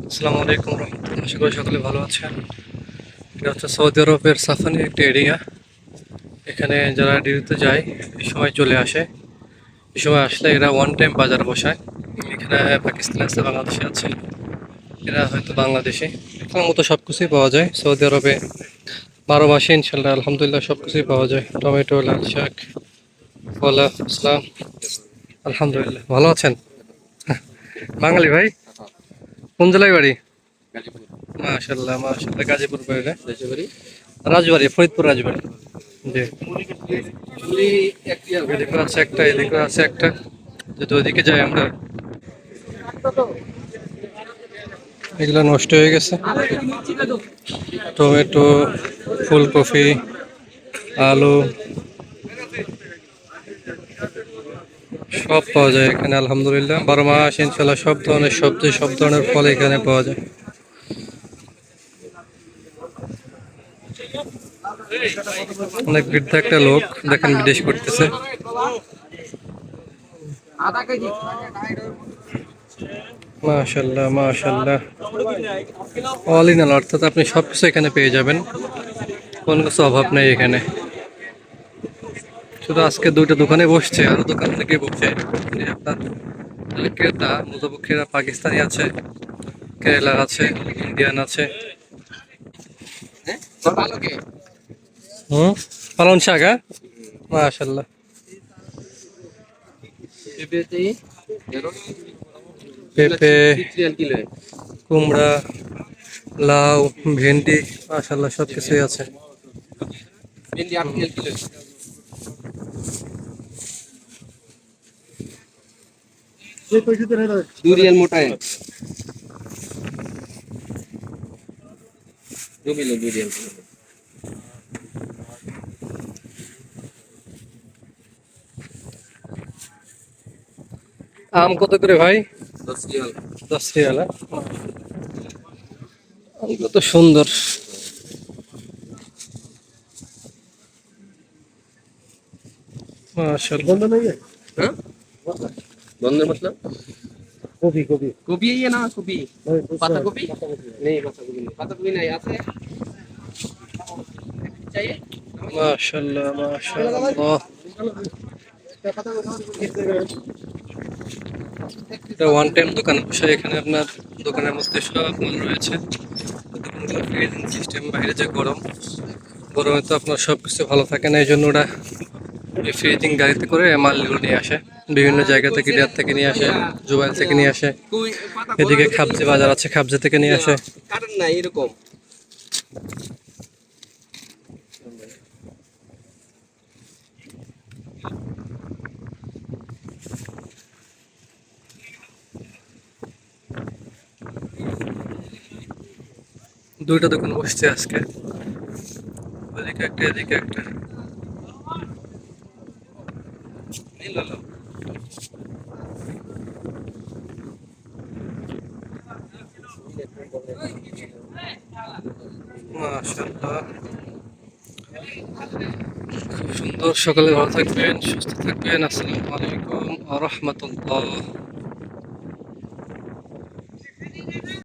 আসসালামু আলাইকুম রহমতুল্লাহ, আশা করি সকলে ভালো আছেন। এটা হচ্ছে সৌদি আরবের সাফানি একটি এরিয়া। এখানে যারা ডিউটিতে যায় এই সময় চলে আসে। এই সময় আসলে এরা ওয়ান টাইম বাজার বসায়। এখানে পাকিস্তানি আছে, বাংলাদেশি আছে, এরা হয়তো বাংলাদেশি। এখানের মতো সব কিছুই পাওয়া যায় সৌদি আরবে। 12 মাসে ইনশাল্লাহ আলহামদুলিল্লাহ সব কিছুই পাওয়া যায়। টমেটো, লাল শাক, কলা, ইসলাম। আলহামদুলিল্লাহ ভালো আছেন। বাঙালি ভাই, কোন জেলায় বাড়ি? মাশাল্লাহ মাশাল্লাহ, গাজীপুর বাড়ি না? রাজবাড়ি, ফরিদপুর রাজবাড়ি। জি, এদিকে আছে একটা, এদিকে আছে একটা। যদি ওইদিকে যাই আমরা, এগুলো নষ্ট হয়ে গেছে। টমেটো, ফুলকপি, আলু সব পাওয়া যায় এখানে আলহামদুলিল্লাহ। 12 মাস ইনশাল্লাহ সব ধরনের সবজি, সব ধরনের ফল এখানে পাওয়া যায়। অনেক বৃদ্ধ একটা লোক দেখেন বিদেশ করতেছে। মাশাল্লাহ মাশাল্লাহ, অল ইন অল, অর্থাৎ আপনি সবকিছু এখানে পেয়ে যাবেন, কোনো কিছু অভাব নেই এখানে। শুধু আজকে দুইটা দোকানে বসছে, আরো দোকান থেকে বসছে। মানে আপনার ক্রেতা মূলপক্ষীরা পাকিস্তানি আছে, কেরালার আছে, ইন্ডিয়ান আছে। হুম, পালন শাক, হ্যাঁ মাশাল্লাহ। পেঁপে, কুমড়া, লাউ, ভেন্ডি, মাশাল্লাহ সব কিছুই আছে। डूरियन मोटा है जो भी लो डूरियन আম কত করে ভাই? 10 रियाल 10 রিয়াল, হ্যাঁ? আমগুলো তো সুন্দর। মাশাল্লাহ। हाँ बंदर मतलब गोभी गोभी गोभी है ये ना गोभी पत्ता गोभी नहीं पत्ता गोभी नहीं आते चाहिए মাশাল্লাহ মাশাল্লাহ, এটা ওয়ান টাইম দোকান বসে। এখানে আপনার দোকানের মধ্যে সব মাল রয়েছে। দোকানগুলো ফ্রিজিং সিস্টেম, বাইরে যে গরম, গরমে তো আপনার সব কিছু ভালো থাকে না, এই জন্য ওরা এই ফ্রিজিং গাড়িতে করে মালগুলো নিয়ে আসে। বিভিন্ন জায়গা থেকে, রিয়াদ থেকে নিয়ে আসে, জুবাইল থেকে নিয়ে আসে। कोई पत्ता এদিকে খাবজে বাজার আছে, খাবজে থেকে নিয়ে আসে। কারণ না এরকম দুইটা দোকান বসছে আজকে, ওদিকে একটা এদিকে একটা। মাশাআল্লাহ, খুব সুন্দর। সকালে ভালো থাকবেন, সুস্থ থাকবেন। আসসালামু আলাইকুম ওয়া রাহমাতুল্লাহ।